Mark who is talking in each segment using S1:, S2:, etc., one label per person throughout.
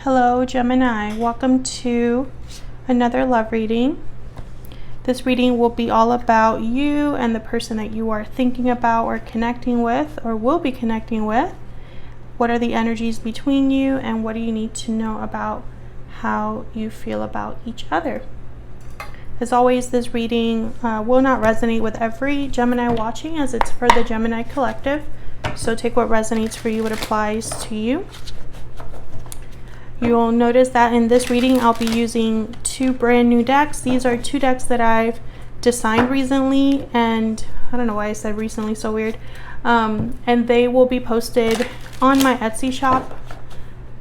S1: Hello, Gemini. Welcome to another love reading. This reading will be all about you and the person that you are thinking about or connecting with or will be connecting with. What are the energies between you and what do you need to know about how you feel about each other? As always, this reading will not resonate with every Gemini watching, as it's for the Gemini collective. So take what resonates for you, what applies to you. You'll notice that in this reading, I'll be using two brand new decks. These are two decks that I've designed recently, and I don't know why I said recently, so weird. And they will be posted on my Etsy shop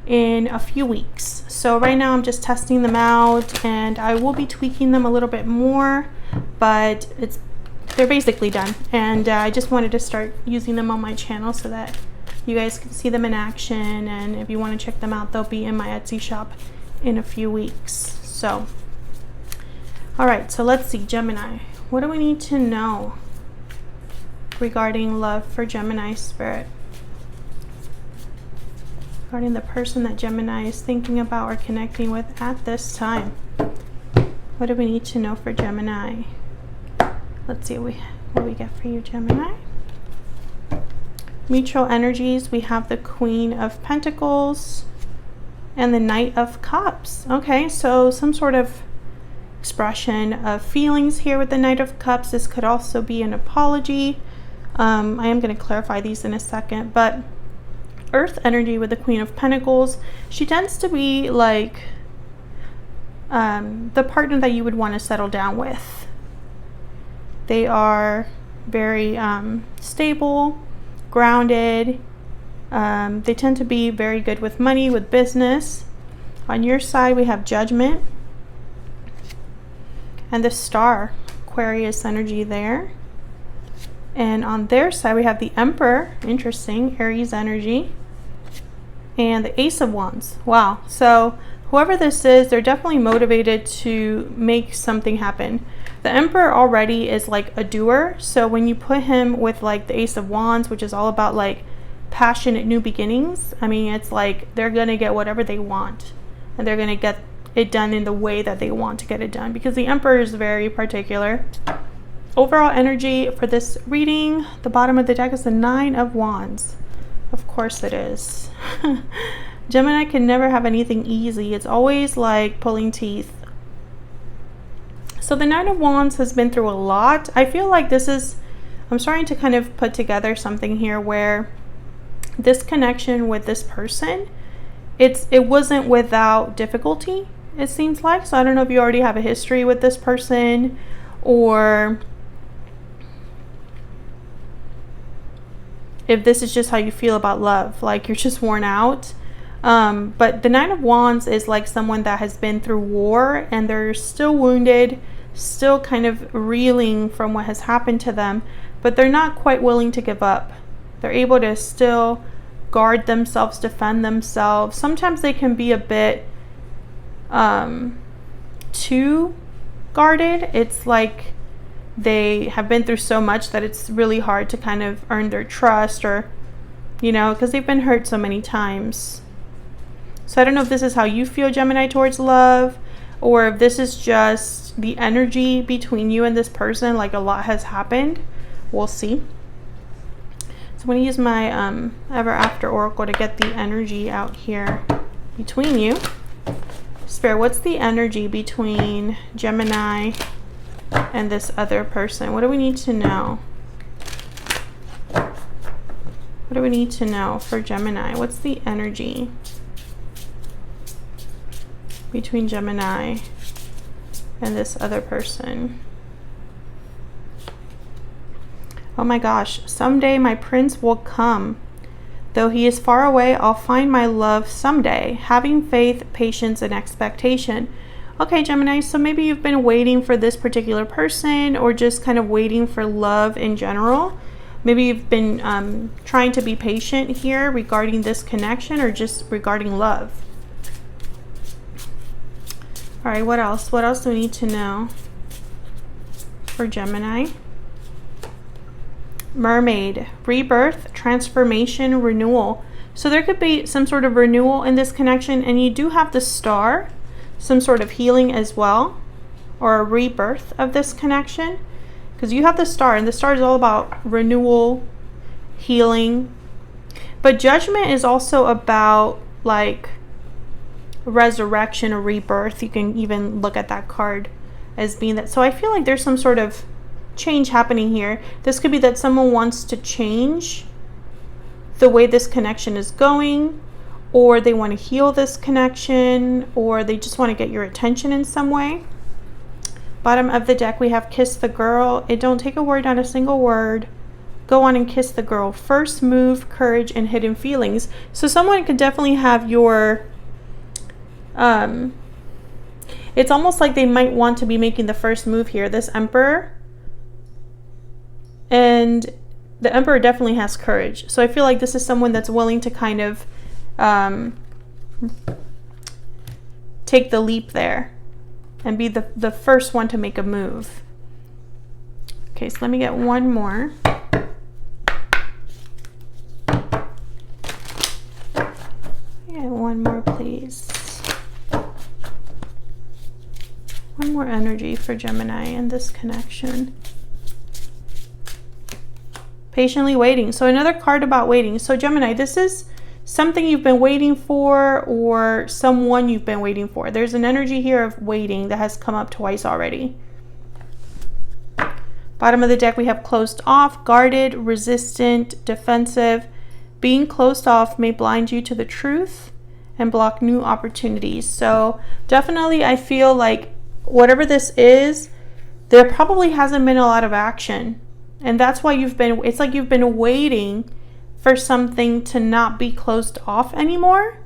S1: in a few weeks. So right now I'm just testing them out, and I will be tweaking them a little bit more, but they're basically done. And I just wanted to start using them on my channel so that you guys can see them in action, and if you want to check them out, they'll be in my Etsy shop in a few weeks. So, all right, so let's see, Gemini. What do we need to know regarding love for Gemini spirit? Regarding the person that Gemini is thinking about or connecting with at this time. What do we need to know for Gemini? Let's see what we get for you, Gemini. Mutual energies, we have the Queen of Pentacles and the Knight of Cups. Okay, so some sort of expression of feelings here with the Knight of Cups. This could also be an apology. I am going to clarify these in a second, but Earth energy with the Queen of Pentacles, she tends to be like the partner that you would want to settle down with. They are very stable, grounded. They tend to be very good with money, with business. On your side, we have Judgment and the Star, Aquarius energy there. And on their side, we have the Emperor, interesting, Aries energy, and the Ace of Wands. Wow. So whoever this is, they're definitely motivated to make something happen. The Emperor already is like a doer. So when you put him with like the Ace of Wands, which is all about like passionate new beginnings, I mean, it's like they're going to get whatever they want. And they're going to get it done in the way that they want to get it done. Because the Emperor is very particular. Overall energy for this reading, the bottom of the deck is the Nine of Wands. Of course it is. Gemini can never have anything easy. It's always like pulling teeth. So the Nine of Wands has been through a lot. I feel like I'm starting to kind of put together something here where this connection with this person, it wasn't without difficulty, it seems like. So I don't know if you already have a history with this person, or if this is just how you feel about love, like you're just worn out. But the Nine of Wands is like someone that has been through war and they're still wounded, still kind of reeling from what has happened to them, but they're not quite willing to give up. They're able to still guard themselves, defend themselves. Sometimes they can be a bit too guarded. It's like they have been through so much that it's really hard to kind of earn their trust, or, because they've been hurt so many times. So I don't know if this is how you feel, Gemini, towards love, or if this is just the energy between you and this person, like a lot has happened. We'll see. So I'm going to use my Ever After Oracle to get the energy out here between you. Spirit, what's the energy between Gemini and this other person? What do we need to know? What do we need to know for Gemini? What's the energy between Gemini and this other person? Oh my gosh, someday my prince will come. Though he is far away, I'll find my love someday. Having faith, patience, and expectation. Okay, Gemini, so maybe you've been waiting for this particular person, or just kind of waiting for love in general. Maybe you've been trying to be patient here regarding this connection, or just regarding love. All right, what else? What else do we need to know for Gemini? Mermaid, rebirth, transformation, renewal. So there could be some sort of renewal in this connection, and you do have the star, some sort of healing as well, or a rebirth of this connection, because you have the star, and the star is all about renewal, healing. But judgment is also about like resurrection or rebirth. You can even look at that card as being that. So I feel like there's some sort of change happening here. This could be that someone wants to change the way this connection is going, or they want to heal this connection, or they just want to get your attention in some way. Bottom of the deck, we have kiss the girl. It don't take a word, not a single word. Go on and kiss the girl. First move, courage, and hidden feelings. So someone could definitely have your it's almost like they might want to be making the first move here, this Emperor. And the Emperor definitely has courage. So I feel like this is someone that's willing to kind of take the leap there and be the first one to make a move. Okay, so let me get one more. Yeah, one more, please. One more energy for Gemini in this connection. Patiently waiting. So another card about waiting. So Gemini, this is something you've been waiting for, or someone you've been waiting for. There's an energy here of waiting that has come up twice already. Bottom of the deck, we have closed off, guarded, resistant, defensive. Being closed off may blind you to the truth and block new opportunities. So definitely I feel like whatever this is, there probably hasn't been a lot of action. And that's why it's like you've been waiting for something to not be closed off anymore.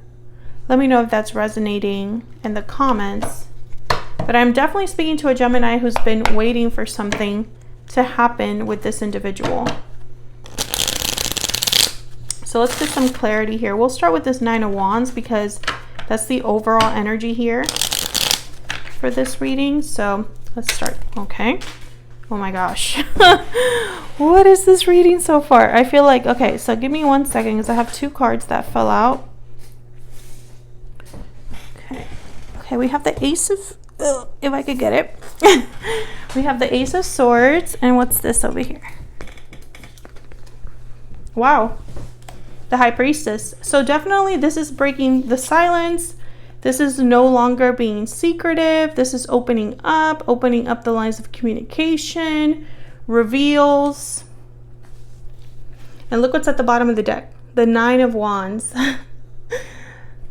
S1: Let me know if that's resonating in the comments. But I'm definitely speaking to a Gemini who's been waiting for something to happen with this individual. So let's get some clarity here. We'll start with this Nine of Wands because that's the overall energy here for this reading. So let's start. Okay. Oh my gosh. What is this reading so far? I feel like, okay, so give me 1 second because I have two cards that fell out. Okay, we have the Ace of, if I could get it. We have the Ace of Swords, and what's this over here? Wow, the High Priestess. So definitely this is breaking the silence. This is no longer being secretive. This is opening up the lines of communication, reveals. And look what's at the bottom of the deck. The Nine of Wands.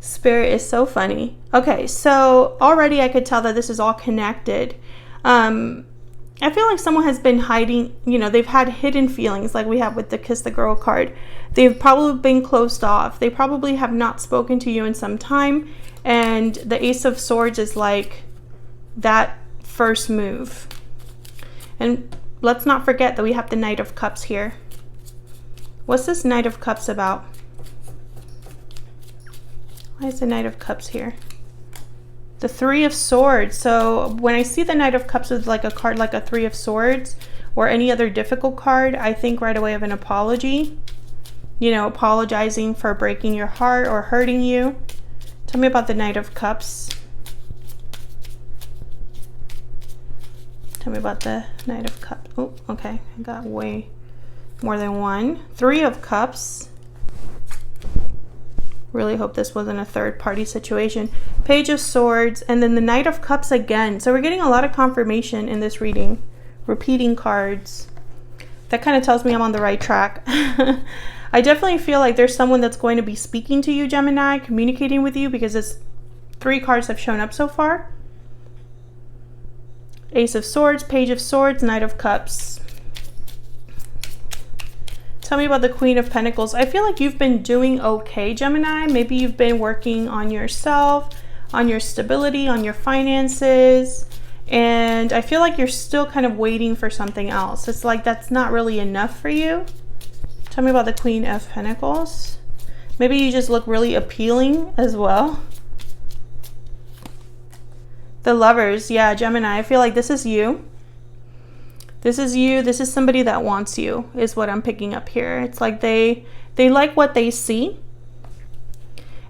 S1: Spirit is so funny. Okay, so already I could tell that this is all connected. I feel like someone has been hiding, you know, they've had hidden feelings like we have with the Kiss the Girl card. They've probably been closed off. They probably have not spoken to you in some time. And the Ace of Swords is like that first move. And let's not forget that we have the Knight of Cups here. What's this Knight of Cups about? Why is the Knight of Cups here? The Three of Swords. So when I see the Knight of Cups with like a card like a Three of Swords or any other difficult card, I think right away of an apology. You know, apologizing for breaking your heart or hurting you. Tell me about the Knight of Cups. Tell me about the Knight of Cups. Oh, okay. I got way more than one. Three of Cups. Really hope this wasn't a third party situation. Page of Swords. And then the Knight of Cups again. So we're getting a lot of confirmation in this reading. Repeating cards. That kind of tells me I'm on the right track. I definitely feel like there's someone that's going to be speaking to you, Gemini, communicating with you, because it's 3 cards have shown up so far. Ace of Swords, Page of Swords, Knight of Cups. Tell me about the Queen of Pentacles. I feel like you've been doing okay, Gemini. Maybe you've been working on yourself, on your stability, on your finances. And I feel like you're still kind of waiting for something else. It's like that's not really enough for you. Tell me about the Queen of Pentacles. Maybe you just look really appealing as well. The Lovers. Yeah, Gemini. I feel like this is you. This is you. This is somebody that wants you, is what I'm picking up here. It's like they like what they see.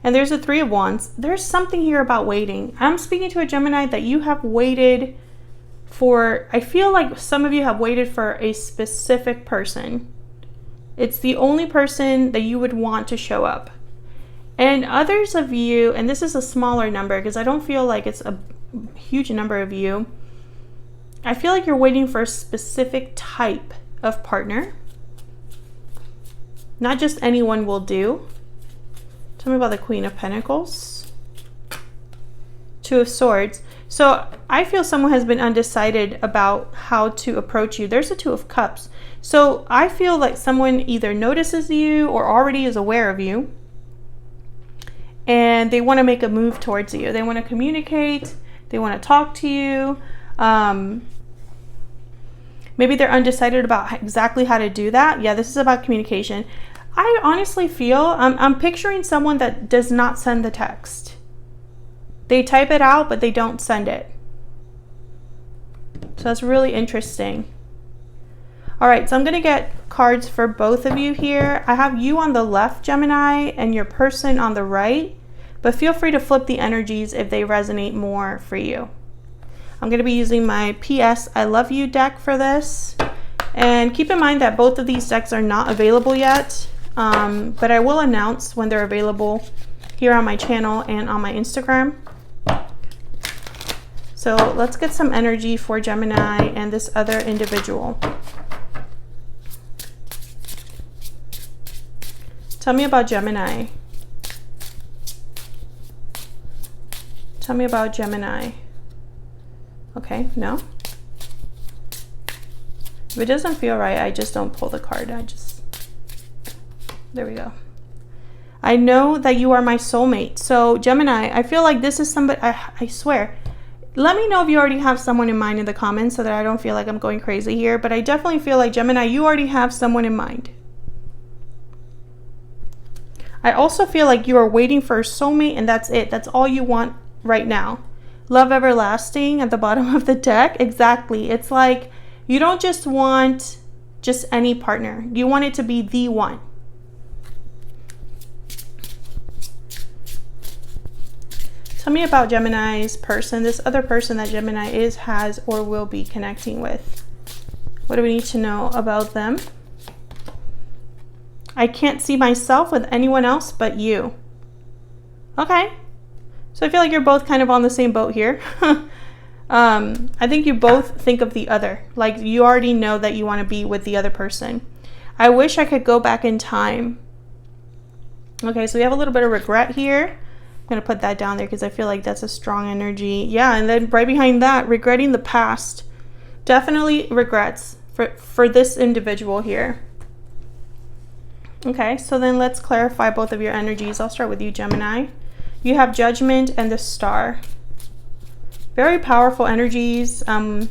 S1: And there's a Three of Wands. There's something here about waiting. I'm speaking to a Gemini that you have waited for. I feel like some of you have waited for a specific person. It's the only person that you would want to show up. And others of you, and this is a smaller number because I don't feel like it's a huge number of you. I feel like you're waiting for a specific type of partner. Not just anyone will do. Tell me about the Queen of Pentacles. Two of Swords. So I feel someone has been undecided about how to approach you. There's a Two of Cups. So I feel like someone either notices you or already is aware of you. And they want to make a move towards you. They want to communicate. They want to talk to you. Maybe they're undecided about exactly how to do that. Yeah, this is about communication. I honestly feel, I'm picturing someone that does not send the text. They type it out, but they don't send it. So that's really interesting. All right, so I'm going to get cards for both of you here. I have you on the left, Gemini, and your person on the right. But feel free to flip the energies if they resonate more for you. I'm going to be using my PS I Love You deck for this. And keep in mind that both of these decks are not available yet. But I will announce when they're available here on my channel and on my Instagram. So let's get some energy for Gemini and this other individual. Tell me about Gemini. Tell me about Gemini. Okay, no. If it doesn't feel right, I just don't pull the card. There we go. I know that you are my soulmate. So Gemini, I feel like this is somebody, I swear. Let me know if you already have someone in mind in the comments so that I don't feel like I'm going crazy here. But I definitely feel like, Gemini, you already have someone in mind. I also feel like you are waiting for a soulmate and that's it. That's all you want right now. Love everlasting at the bottom of the deck. Exactly. It's like you don't just want just any partner. You want it to be the one. Tell me about Gemini's person, this other person that Gemini is, has, or will be connecting with. What do we need to know about them? I can't see myself with anyone else but you. Okay. So I feel like you're both kind of on the same boat here. I think you both think of the other. Like you already know that you want to be with the other person. I wish I could go back in time. Okay, so we have a little bit of regret here. I'm going to put that down there because I feel like that's a strong energy. Yeah, and then right behind that, regretting the past. Definitely regrets for this individual here. Okay, so then let's clarify both of your energies. I'll start with you, Gemini. You have Judgment and the Star. Very powerful energies. I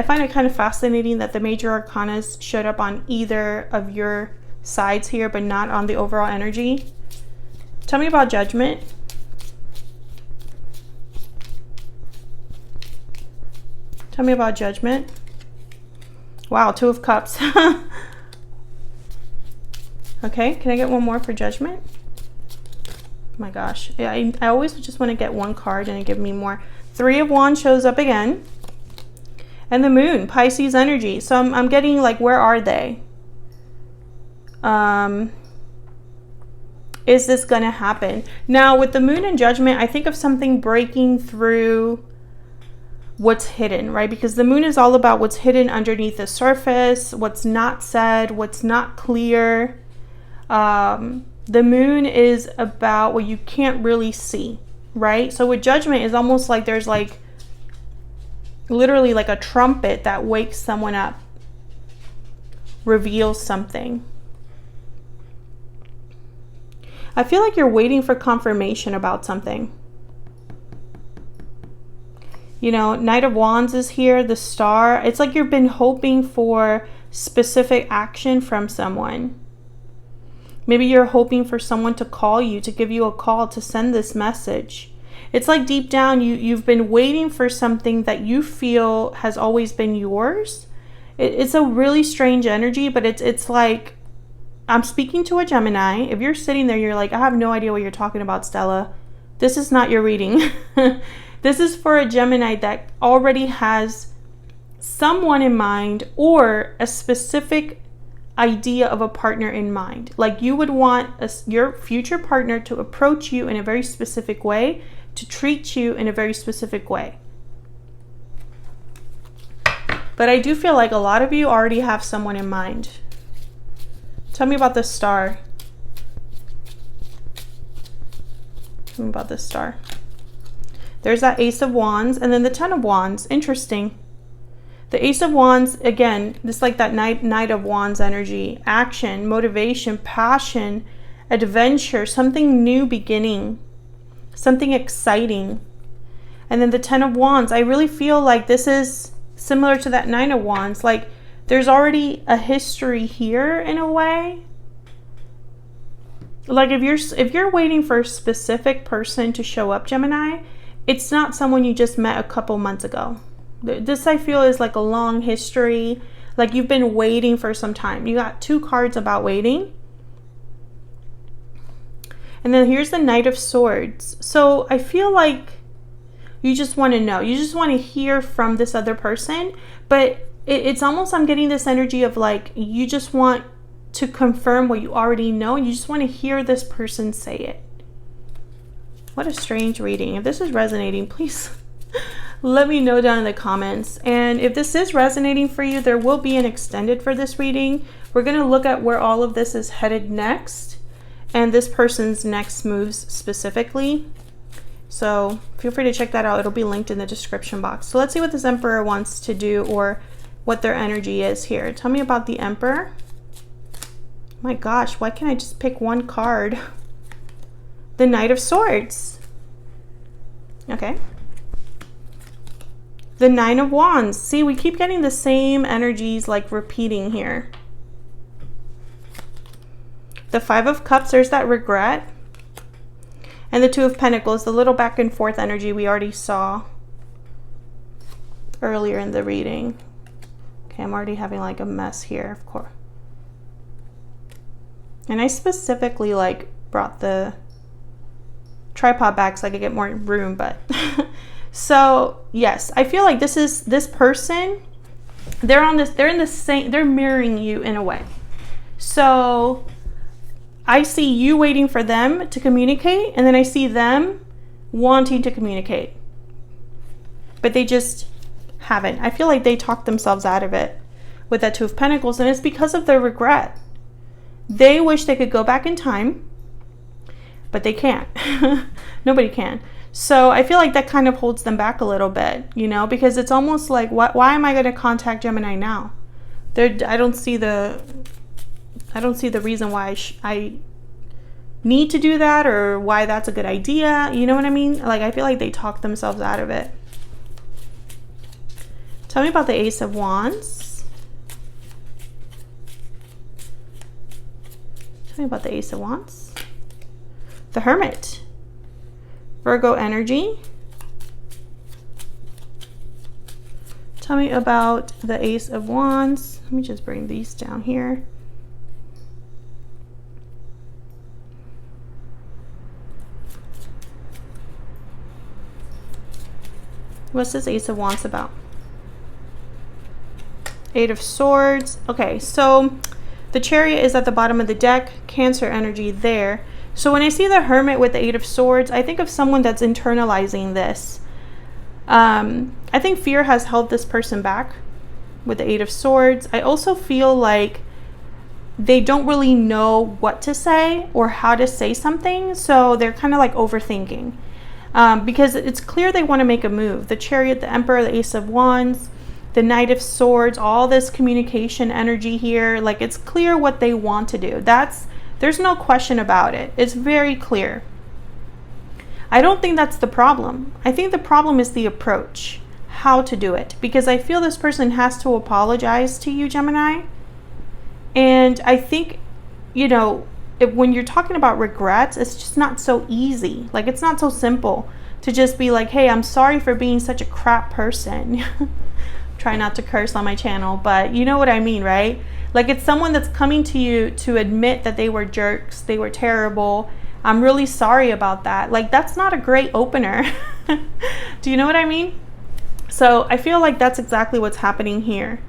S1: find it kind of fascinating that the major arcanas showed up on either of your sides here, but not on the overall energy. Tell me about Judgment. Tell me about Judgment. Wow, Two of Cups. Okay, can I get one more for Judgment? Oh my gosh, I always just want to get one card and give me more. Three of Wands shows up again. And the Moon, Pisces energy. So I'm getting like, where are they? Is this going to happen? Now, with the Moon and Judgment, I think of something breaking through what's hidden, right? Because the Moon is all about what's hidden underneath the surface, what's not said, what's not clear. The Moon is about what you can't really see, right? So with Judgment, it's almost like there's like literally like a trumpet that wakes someone up, reveals something. I feel like you're waiting for confirmation about something. You know, Knight of Wands is here, the Star. It's like you've been hoping for specific action from someone. Maybe you're hoping for someone to call you, to give you a call, to send this message. It's like deep down, you've been waiting for something that you feel has always been yours. It's a really strange energy, but it's like I'm speaking to a Gemini. If you're sitting there, you're like, I have no idea what you're talking about, Stella. This is not your reading. This is for a Gemini that already has someone in mind or a specific idea of a partner in mind. Like you would want your future partner to approach you in a very specific way, to treat you in a very specific way. But I do feel like a lot of you already have someone in mind. Tell me about the star. Tell me about this star. There's that Ace of Wands and then the Ten of Wands. Interesting. The Ace of Wands, again, this like that Knight of Wands energy. Action, motivation, passion, adventure, something new beginning, something exciting. And then the Ten of Wands, I really feel like this is similar to that Nine of Wands. Like there's already a history here in a way. Like if you're waiting for a specific person to show up, Gemini, it's not someone you just met a couple months ago. This I feel is like a long history. Like you've been waiting for some time. You got 2 cards about waiting. And then here's the Knight of Swords. So I feel like you just want to know. You just want to hear from this other person. But it's almost, I'm getting this energy of like, you just want to confirm what you already know. And you just want to hear this person say it. What a strange reading. If this is resonating, please let me know down in the comments. And if this is resonating for you, there will be an extended for this reading. We're going to look at where all of this is headed next and this person's next moves specifically. So feel free to check that out. It'll be linked in the description box. So let's see what this Emperor wants to do or what their energy is here. Tell me about the Emperor. My gosh, why can't I just pick one card? The Knight of Swords. Okay. The Nine of Wands. See, we keep getting the same energies like repeating here. The Five of Cups, there's that regret. And the Two of Pentacles, the little back and forth energy we already saw earlier in the reading. Okay, I'm already having like a mess here, of course. And I specifically like brought the tripod back so I could get more room, but so yes, I feel like this person, they're in the same, they're mirroring you in a way. So I see you waiting for them to communicate, and then I see them wanting to communicate, but they just haven't. I feel like they talked themselves out of it with that Two of Pentacles, and it's because of their regret. They wish they could go back in time, but they can't. Nobody can. So I feel like that kind of holds them back a little bit, you know, because it's almost like, why am I going to contact Gemini now? I don't see the reason why I need to do that or why that's a good idea. You know what I mean? Like, I feel like they talked themselves out of it. Tell me about the Ace of Wands. Tell me about the Ace of Wands. The Hermit. Virgo energy. Tell me about the Ace of Wands. Let me just bring these down here. What's this Ace of Wands about? Eight of Swords. Okay, so the Chariot is at the bottom of the deck. Cancer energy there. So when I see the Hermit with the Eight of Swords, I think of someone that's internalizing this. I think fear has held this person back with the Eight of Swords. I also feel like they don't really know what to say or how to say something. So they're kind of like overthinking. Because it's clear they want to make a move. The Chariot, the Emperor, the Ace of Wands, the Knight of Swords, all this communication energy here. Like, it's clear what they want to do. There's no question about it. It's very clear. I don't think that's the problem. I think the problem is the approach, how to do it. Because I feel this person has to apologize to you, Gemini. And I think, you know, when you're talking about regrets, it's just not so easy. Like, it's not so simple to just be like, hey, I'm sorry for being such a crap person. I'm try not to curse on my channel, but you know what I mean, right? Like, it's someone that's coming to you to admit that they were jerks, they were terrible. I'm really sorry about that. Like, that's not a great opener. Do you know what I mean? So I feel like that's exactly what's happening here.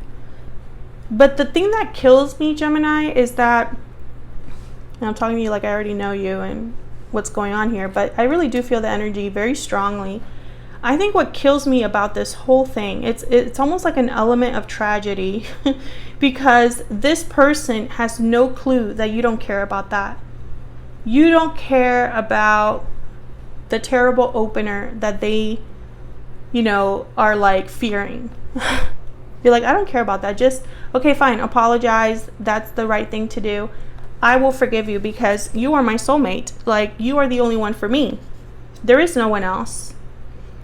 S1: But the thing that kills me, Gemini, is that, and I'm talking to you like I already know you and what's going on here, but I really do feel the energy very strongly. I think what kills me about this whole thing, it's almost like an element of tragedy because this person has no clue that you don't care about that. You don't care about the terrible opener that they, you know, are like fearing. You're like, I don't care about that. Just, okay, fine, apologize. That's the right thing to do. I will forgive you because you are my soulmate. Like, you are the only one for me. There is no one else.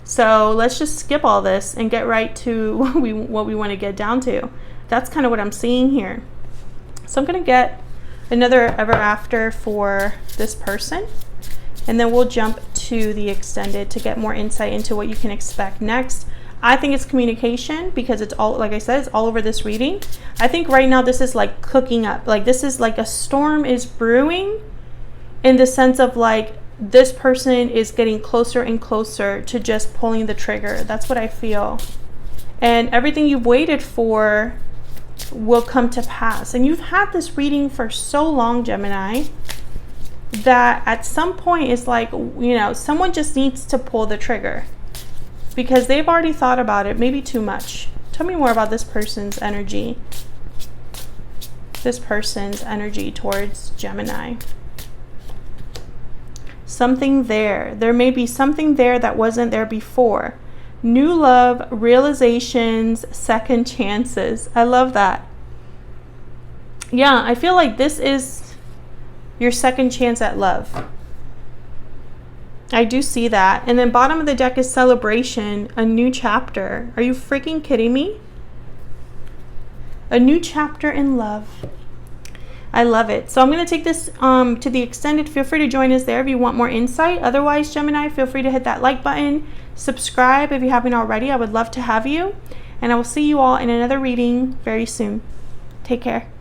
S1: So let's just skip all this and get right to what we want to get down to. That's kind of what I'm seeing here. So I'm going to get another ever after for this person. And then we'll jump to the extended to get more insight into what you can expect next. I think it's communication because it's all, like I said, it's all over this reading. I think right now this is like cooking up. Like, this is like a storm is brewing in the sense of like this person is getting closer and closer to just pulling the trigger. That's what I feel. And everything you've waited for will come to pass. And you've had this reading for so long, Gemini, that at some point it's like, you know, someone just needs to pull the trigger because they've already thought about it, maybe too much. Tell me more about this person's energy. This person's energy towards Gemini. Something there. There may be something there that wasn't there before. New love, realizations, second chances. I love that. Yeah, I feel like this is your second chance at love. I do see that. And then bottom of the deck is celebration, a new chapter. Are you freaking kidding me? A new chapter in love. I love it. So I'm going to take this to the extended. Feel free to join us there if you want more insight. Otherwise, Gemini, feel free to hit that like button. Subscribe if you haven't already. I would love to have you. And I will see you all in another reading very soon. Take care.